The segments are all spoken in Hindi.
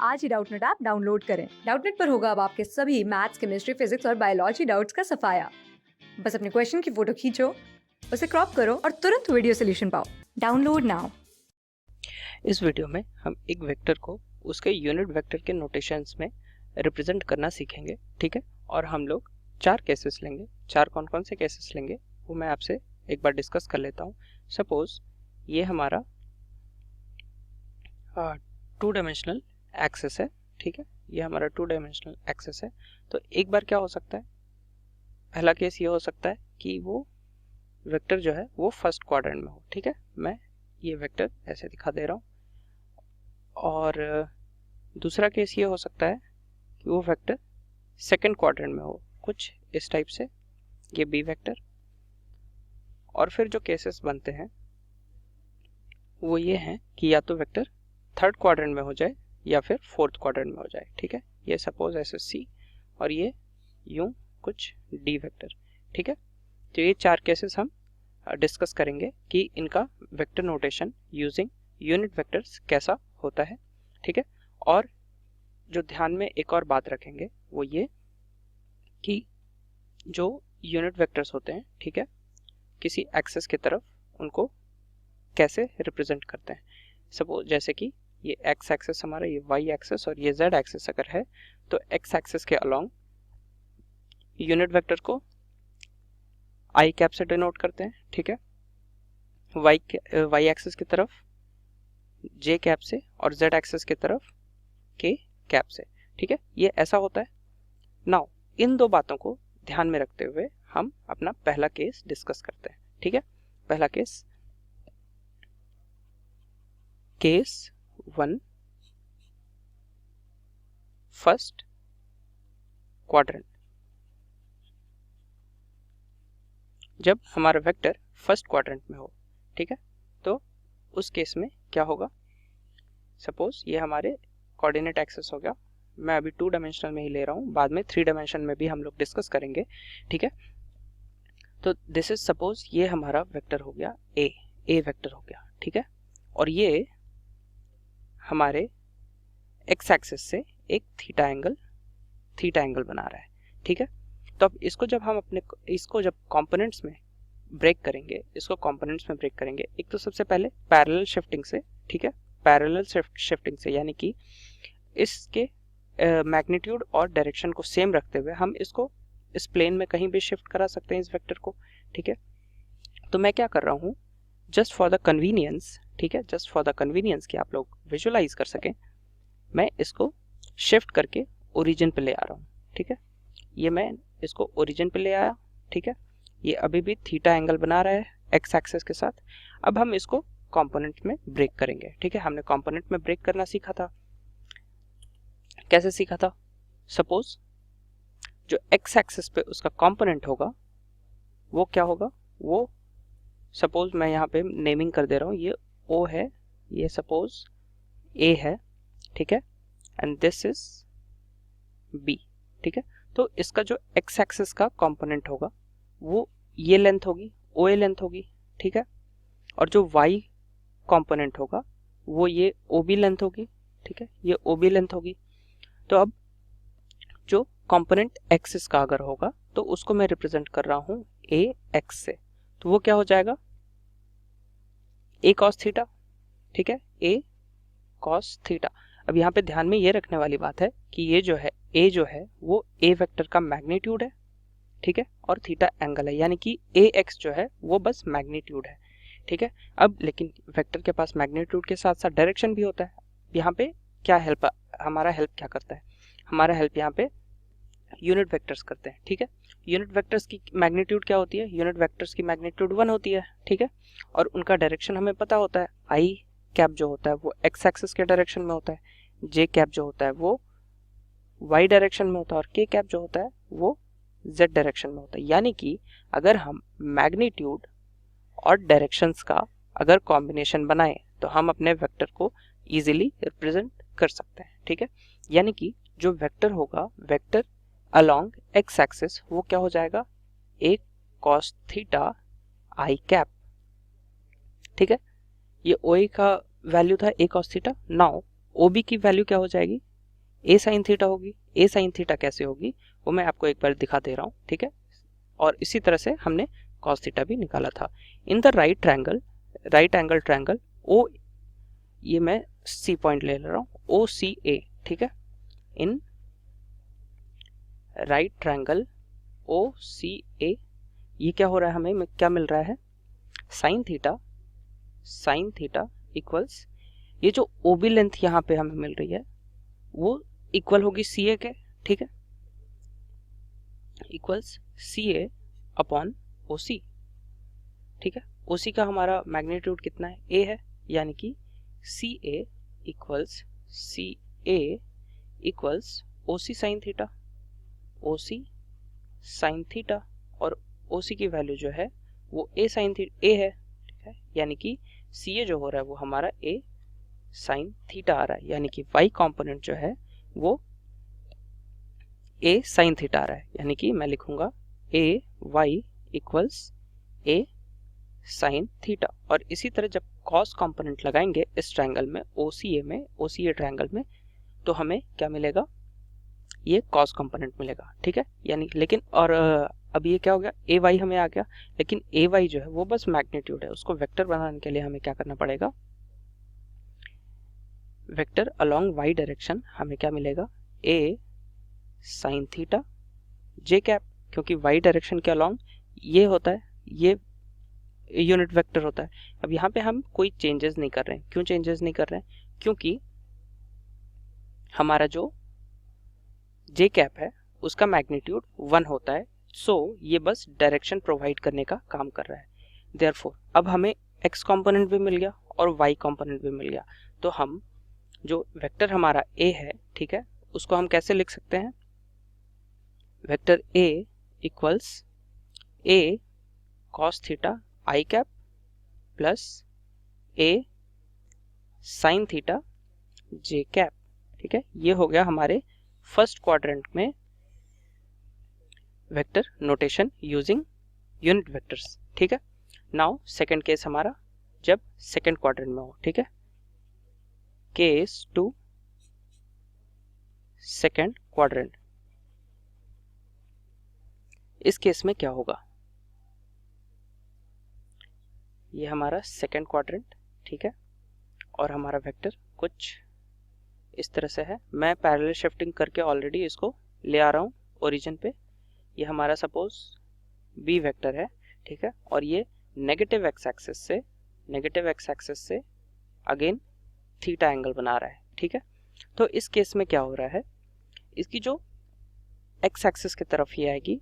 आज ही डाउटनेट ऐप डाउनलोड करें। डाउटनेट पर होगा अब आपके सभी मैथ्स, केमिस्ट्री, फिजिक्स और बायोलॉजी डाउट्स का सफाया। बस अपने क्वेश्चन की फोटो खींचो, उसे क्रॉप करो और तुरंत वीडियो सोल्यूशन पाओ। Download now. इस वीडियो में हम एक वेक्टर को उसके यूनिट वेक्टर के नोटेशंस में रिप्रेजेंट करना सीखेंगे, ठीक है। और हम लोग 4 केसेस लेंगे। 4 कौन कौन से केसेस लेंगे वो मैं आपसे एक बार डिस्कस कर लेता हूँ। सपोज ये हमारा 2 डायमेंशनल एक्सेस है, ठीक है। ये हमारा 2 डायमेंशनल एक्सेस है। तो एक बार क्या हो सकता है, पहला केस ये हो सकता है कि वो वेक्टर जो है वो फर्स्ट क्वाड्रेंट में हो, ठीक है। मैं ये वेक्टर ऐसे दिखा दे रहा हूँ। और दूसरा केस ये हो सकता है कि वो वेक्टर सेकंड क्वाड्रेंट में हो, कुछ इस टाइप से, ये बी वेक्टर। और फिर जो केसेस बनते हैं वो ये हैं कि या तो वेक्टर थर्ड क्वाड्रेंट में हो जाए या फिर फोर्थ क्वाड्रेंट में हो जाए, ठीक है। ये सपोज ऐसे सी और ये यूं कुछ डी वेक्टर, ठीक है। तो ये 4 केसेस हम डिस्कस करेंगे कि इनका vector notation using unit vectors कैसा होता है, ठीक है। और जो ध्यान में एक और बात रखेंगे वो ये कि जो यूनिट वेक्टर्स होते हैं, ठीक है, किसी एक्सेस की तरफ उनको कैसे रिप्रेजेंट करते हैं। सपोज जैसे कि ये एक्स एक्सेस हमारा, ये वाई एक्सेस और ये जेड एक्सेस अगर है, तो एक्स एक्सेस के अलोंग यूनिट वेक्टर को आई कैप से डिनोट करते हैं, ठीक है। वाई एक्सेस की तरफ जे कैप से और जेड एक्सेस की तरफ के कैप से, ठीक है। ये ऐसा होता है। नाउ इन दो बातों को ध्यान में रखते हुए हम अपना पहला केस डिस्कस करते हैं, ठीक है। पहला केस 1 फर्स्ट क्वाड्रेंट। जब हमारा वेक्टर फर्स्ट क्वाड्रेंट में हो, ठीक है, तो उस केस में क्या होगा। सपोज ये हमारे कोऑर्डिनेट एक्सेस हो गया। मैं अभी 2 डायमेंशनल में ही ले रहा हूँ, बाद में 3 डायमेंशन में भी हम लोग डिस्कस करेंगे, ठीक है। तो दिस इज सपोज ये हमारा वेक्टर हो गया ए वेक्टर हो गया, ठीक है। और ये हमारे एक्स एक्सिस से एक थीटा एंगल बना रहा है, ठीक है। तो अब इसको जब कंपोनेंट्स में ब्रेक करेंगे, एक तो सबसे पहले पैरेलल शिफ्टिंग से, ठीक है। पैरेलल शिफ्टिंग से यानी कि इसके मैग्नीट्यूड और डायरेक्शन को सेम रखते हुए हम इसको इस प्लेन में कहीं भी शिफ्ट करा सकते हैं इस वेक्टर को, ठीक है। तो मैं क्या कर रहा हूँ, जस्ट फॉर द कन्वीनियंस, ठीक है, जस्ट फॉर द कन्वीनियंस कि आप लोग विजुअलाइज कर सकें, मैं इसको शिफ्ट करके ओरिजिन पे ले आ रहा हूँ, ठीक है। ये मैं इसको ओरिजिन पे ले आया, ठीक है। ये अभी भी थीटा एंगल बना रहा है एक्स एक्सिस के साथ। अब हम इसको कंपोनेंट में ब्रेक करेंगे, ठीक है। हमने कंपोनेंट में ब्रेक करना सीखा था। कैसे सीखा था। सपोज जो एक्स एक्सिस पे उसका कंपोनेंट होगा वो क्या होगा, वो सपोज मैं यहाँ पे नेमिंग कर दे रहा हूँ, ये ओ है, ये सपोज ए है, ठीक है, एंड दिस इज बी, ठीक है। तो इसका जो एक्स एक्सिस का कंपोनेंट होगा वो ये लेंथ होगी, ओ ए लेंथ होगी, ठीक है। और जो वाई कंपोनेंट होगा वो ये ओ बी लेंथ होगी, ठीक है, ये ओ बी लेंथ होगी। तो अब जो कंपोनेंट एक्सिस का अगर होगा तो उसको मैं रिप्रेजेंट कर रहा हूँ ए एक्स से, तो वो क्या हो जाएगा, ए कॉस थीटा, ठीक है, ए कॉस थीटा। अब यहाँ पे ध्यान में ये रखने वाली बात है कि ये जो है ए जो है वो ए वेक्टर का मैग्नीट्यूड है, ठीक है, और थीटा एंगल है, यानी कि ए एक्स जो है वो बस मैग्नीट्यूड है, ठीक है। अब लेकिन वेक्टर के पास मैग्नीट्यूड के साथ साथ डायरेक्शन भी होता है। यहाँ पे क्या हमारा हेल्प क्या करता है, हमारा हेल्प यहाँ पे यूनिट वेक्टर्स करते हैं, ठीक है। यूनिट वेक्टर्स की मैग्नीट्यूड क्या होती है, यूनिट वेक्टर्स की मैग्नीट्यूड 1 होती है, ठीक है। और उनका डायरेक्शन हमें पता होता है, आई कैप जो होता है वो एक्स एक्सिस के डायरेक्शन में होता है, जे कैप जो होता है वो वाई डायरेक्शन में होता है, और के कैप जो होता है वो जेड डायरेक्शन में होता है। यानी कि अगर हम मैग्नीट्यूड और डायरेक्शंस का अगर कॉम्बिनेशन बनाएं तो हम अपने वेक्टर को इजीली रिप्रेजेंट कर सकते हैं, ठीक है। यानी कि जो वेक्टर होगा, वेक्टर अलोंग एक्स एक्सिस, वो क्या हो जाएगा, A cos theta I cap, ठीक है। ये ओ ए का वैल्यू था A cos theta. Now O B की वैल्यू क्या हो जाएगी, ए साइन थीटा होगी। ए साइन थीटा कैसे होगी वो मैं आपको एक बार दिखा दे रहा हूँ, ठीक है। और इसी तरह से हमने कॉस थीटा भी निकाला था। In the right angle triangle ओ, ये मैं सी पॉइंट ले रहा हूँ, ओ सी ए, ठीक है। इन राइट ट्रायंगल ओ सी ए, ये क्या हो रहा है, हमें क्या मिल रहा है, साइन थीटा इक्वल्स, ये जो ओबी लेंथ यहाँ पे हमें मिल रही है वो इक्वल होगी सी ए के, ठीक है, इक्वल्स सी ए अपॉन ओ सी, ठीक है। ओ सी का हमारा मैग्नीट्यूड कितना है, ए है, यानी कि सी ए इक्वल्स ओ सी साइन थीटा, ओ सी साइन थीटा, और ओ सी की वैल्यू जो है वो ए साइन थीटा ए है, ठीक है, यानी कि सी ए जो हो रहा है वो हमारा ए साइन थीटा आ रहा है, यानी कि y कंपोनेंट जो है वो a साइन थीटा आ रहा है, यानी कि मैं लिखूंगा a y equals a sine theta. और इसी तरह जब cos कंपोनेंट लगाएंगे इस ट्रायंगल में OCA ट्रायंगल में, तो हमें क्या मिलेगा, ये cos कंपोनेंट मिलेगा, ठीक है। यानी लेकिन और अब ये क्या हो गया, ए वाई हमें आ गया, लेकिन ए वाई जो है वो बस मैग्नीट्यूड है, उसको वेक्टर बनाने के लिए हमें क्या करना पड़ेगा, वेक्टर अलोंग वाई डायरेक्शन हमें क्या मिलेगा, ए साइन थीटा जे कैप, क्योंकि वाई डायरेक्शन के अलोंग ये होता है, ये यूनिट वेक्टर होता है। अब यहाँ पे हम कोई चेंजेस नहीं कर रहे हैं, क्यों चेंजेस नहीं कर रहे हैं, क्योंकि हमारा जो जे कैप है उसका मैग्नीट्यूड 1 होता है, सो ये बस डायरेक्शन प्रोवाइड करने का काम कर रहा है। देयरफॉर अब हमें एक्स कंपोनेंट भी मिल गया और वाई कंपोनेंट भी मिल गया, तो हम जो वेक्टर हमारा ए है, ठीक है, उसको हम कैसे लिख सकते हैं, vector A equals a cos theta I cap plus A sign theta J cap, ठीक है। ये हो गया हमारे फर्स्ट क्वाड्रेंट में vector notation using unit vectors, ठीक है। नाउ सेकंड केस हमारा जब सेकंड क्वाड्रेंट में हो, ठीक है, केस 2 सेकंड क्वाड्रेंट। इस केस में क्या होगा, ये हमारा सेकंड क्वाड्रेंट, ठीक है, और हमारा वेक्टर कुछ इस तरह से है। मैं पैरेलल शिफ्टिंग करके ऑलरेडी इसको ले आ रहा हूँ ओरिजिन पे। ये हमारा सपोज बी वेक्टर है, ठीक है, और ये नेगेटिव एक्स एक्सिस से अगेन थीटा एंगल बना रहा है, ठीक है। तो इस केस में क्या हो रहा है, इसकी जो एक्स एक्सिस की तरफ ये आएगी,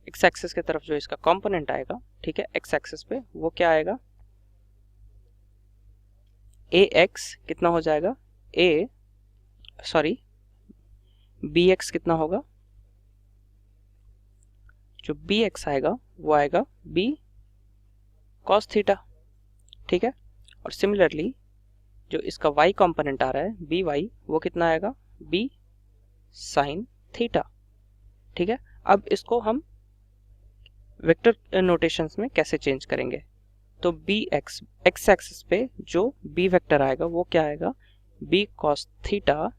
एक्स एक्सिस की तरफ जो इसका कंपोनेंट आएगा, ठीक है, एक्स एक्सिस पे वो क्या आएगा, ए एक्स कितना हो जाएगा, बी एक्स कितना होगा, जो बी एक्स आएगा वो आएगा बी कॉस थीटा, ठीक है। और सिमिलरली जो इसका y कंपोनेंट आ रहा है बी वाई, वो कितना आएगा, बी साइन थीटा, ठीक है। अब इसको हम वेक्टर नोटेशंस में कैसे चेंज करेंगे, तो बी एक्स एक्सिस पे जो बी वेक्टर आएगा वो क्या आएगा, B cos theta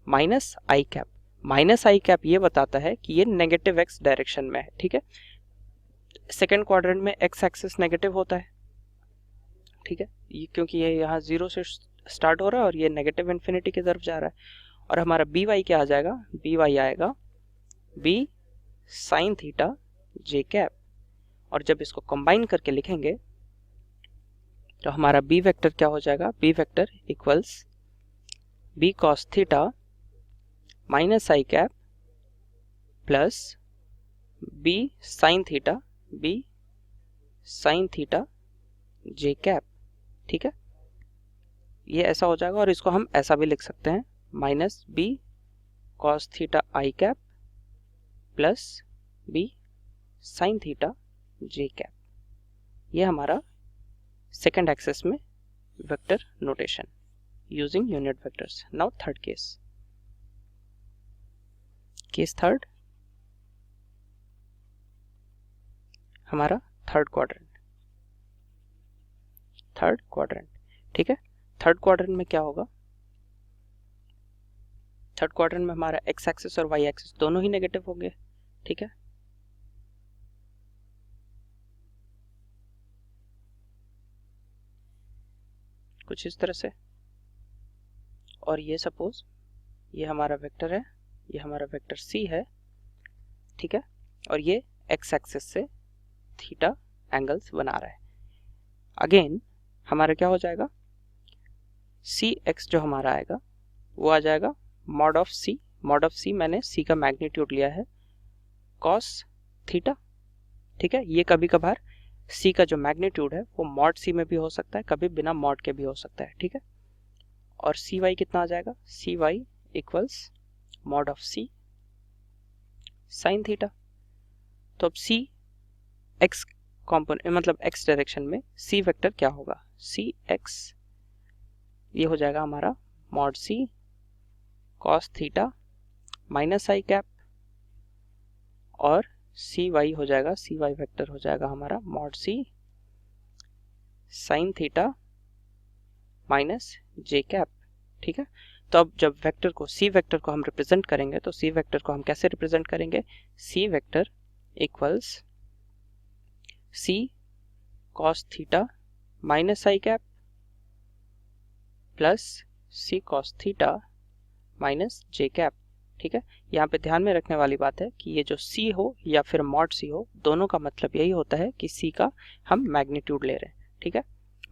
minus I cap. Minus I cap ये बताता है कि ये नेगेटिव एक्स डायरेक्शन में है, ठीक है। सेकेंड क्वाड्रेंट में एक्स एक्सिस नेगेटिव होता है, ठीक है, ये क्योंकि ये यहाँ 0 से स्टार्ट हो रहा है और ये नेगेटिव इन्फिनिटी की तरफ जा रहा है। और हमारा बी वाई क्या आ जाएगा, बी वाई आएगा B sine theta J cap. और जब इसको कंबाइन करके लिखेंगे तो हमारा बी वेक्टर क्या हो जाएगा, B vector equals B cos theta minus I cap plus B sine theta J cap, ठीक है। ये ऐसा हो जाएगा और इसको हम ऐसा भी लिख सकते हैं, minus B cos theta I cap plus B sine theta J cap. ये हमारा सेकेंड एक्सिस में vector notation using unit vectors. Now third case third हमारा थर्ड क्वाड्रेंट, ठीक है। थर्ड क्वाड्रेंट में क्या होगा, थर्ड क्वाड्रेंट में हमारा एक्स एक्सिस और वाई एक्सिस दोनों ही नेगेटिव होंगे, ठीक है। कुछ इस तरह से। और ये सपोज ये हमारा वेक्टर है, ये हमारा वेक्टर सी है, ठीक है। और ये एक्स एक्सिस से थीटा एंगल्स बना रहा है। अगेन हमारा क्या हो जाएगा, सी एक्स जो हमारा आएगा वो आ जाएगा mod of C. Mod of C मैंने सी का मैग्नीट्यूड लिया है कॉस थीटा, ठीक है। ये कभी कभार सी का जो मैग्नीट्यूड है वो मॉड सी में भी हो सकता है, कभी बिना मॉड के भी हो सकता है, ठीक है। और सी वाई कितना आ जाएगा, C Y equals mod of C sine theta. तो अब सी एक्स कॉम्पोनेंट मतलब एक्स डायरेक्शन में सी वेक्टर क्या होगा, सी एक्स ये हो जाएगा हमारा mod C cos theta minus I cap, और सी वाई हो जाएगा, सी वाई वेक्टर हो जाएगा हमारा mod C sine theta minus J cap, ठीक है। तो अब जब वेक्टर को सी वेक्टर को हम रिप्रेजेंट करेंगे तो सी वेक्टर को हम कैसे रिप्रेजेंट करेंगे, C vector equals C cos theta minus I cap plus C cos theta minus J cap, ठीक है। यहाँ पे ध्यान में रखने वाली बात है कि ये जो सी हो या फिर मॉड सी हो, दोनों का मतलब यही होता है कि सी का हम मैग्नीट्यूड ले रहे हैं, ठीक है,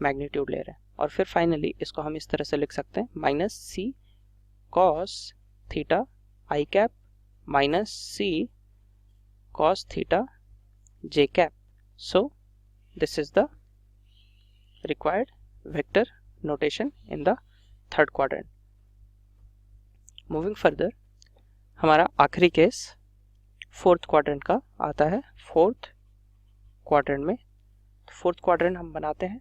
मैग्नीट्यूड ले रहे हैं। और फिर फाइनली इसको हम इस तरह से लिख सकते हैं minus C cos theta I cap minus C cos theta J cap. So this is the required vector notation in the third quadrant. Moving further, हमारा आखिरी केस फोर्थ क्वाड्रेंट का आता है। फोर्थ क्वाड्रेंट में फोर्थ क्वाड्रेंट हम बनाते हैं।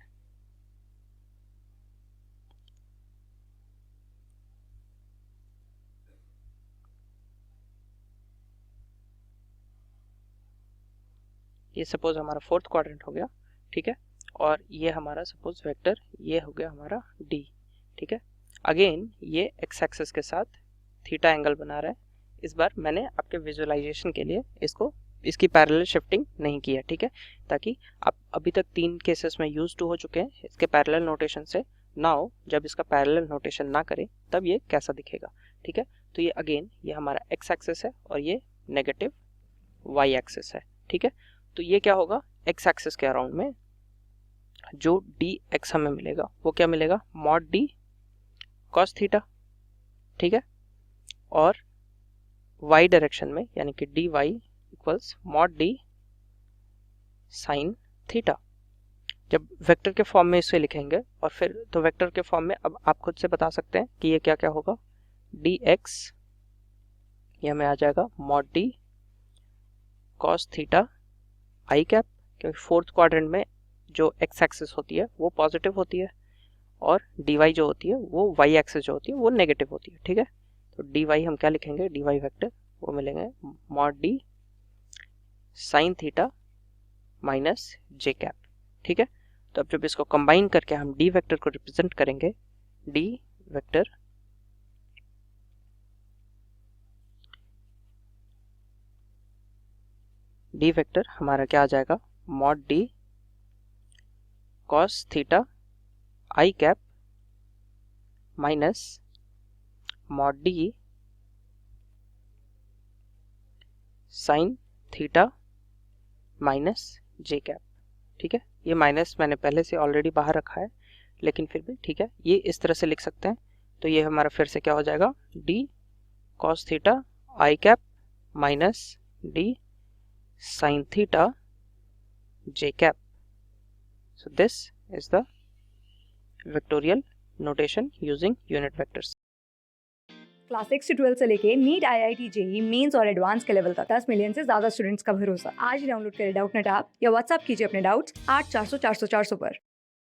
ये सपोज हमारा फोर्थ क्वाड्रेंट हो गया, ठीक है। और ये हमारा सपोज वेक्टर ये हो गया हमारा डी, ठीक है। अगेन ये एक्स एक्सिस के साथ थीटा एंगल बना रहा है। इस बार मैंने आपके विजुअलाइजेशन के लिए इसकी पैरेलल शिफ्टिंग नहीं की है, ठीक है, ताकि आप अभी तक 3 केसेस में यूज टू हो चुके हैं इसके पैरेलल नोटेशन से। नाउ जब इसका पैरेलल नोटेशन ना करें तब ये कैसा दिखेगा, ठीक है। तो ये अगेन ये हमारा एक्स एक्सिस है और ये नेगेटिव वाई एक्सिस है, ठीक है। तो ये क्या होगा, एक्स एक्सिस के अराउंड में जो डी एक्स हमें मिलेगा वो क्या मिलेगा, मॉड डी कॉस थीटा, ठीक है। और वाई डायरेक्शन में यानी कि D Y equals mod D sine theta. जब वेक्टर के फॉर्म में इसे लिखेंगे और फिर तो वेक्टर के फॉर्म में अब आप खुद से बता सकते हैं कि ये क्या क्या होगा, डी एक्स ये हमें आ जाएगा mod D cos theta I cap, क्योंकि फोर्थ क्वाड्रेंट में जो एक्स एक्सिस होती है वो पॉजिटिव होती है और डी वाई जो होती है वो वाई एक्सिस जो होती है वो नेगेटिव होती है, ठीक है। तो डी वाई हम क्या लिखेंगे, डी वाई वेक्टर वो मिलेंगे mod D sine theta minus J cap, ठीक है। तो अब जब इसको कंबाइन करके हम डी वेक्टर को रिप्रेजेंट करेंगे, डी वेक्टर हमारा क्या आ जाएगा, mod D cos theta I cap minus mod D sine theta minus J cap, ठीक है। ये माइनस मैंने पहले से ऑलरेडी बाहर रखा है लेकिन फिर भी ठीक है, ये इस तरह से लिख सकते हैं। तो ये हमारा फिर से क्या हो जाएगा, D cos theta I cap minus D sine theta J cap. So this is the vectorial notation using unit vectors. Class 6 से 12 से लेके नीट, IIT, जेई मेंस और एडवांस के लेवल तक 10 मिलियन से ज्यादा स्टूडेंट्स का भरोसा। आज ही डाउनलोड करें डाउटनेट ऐप या व्हाट्सएप कीजिए अपने डाउट्स 8400 400 400 पर।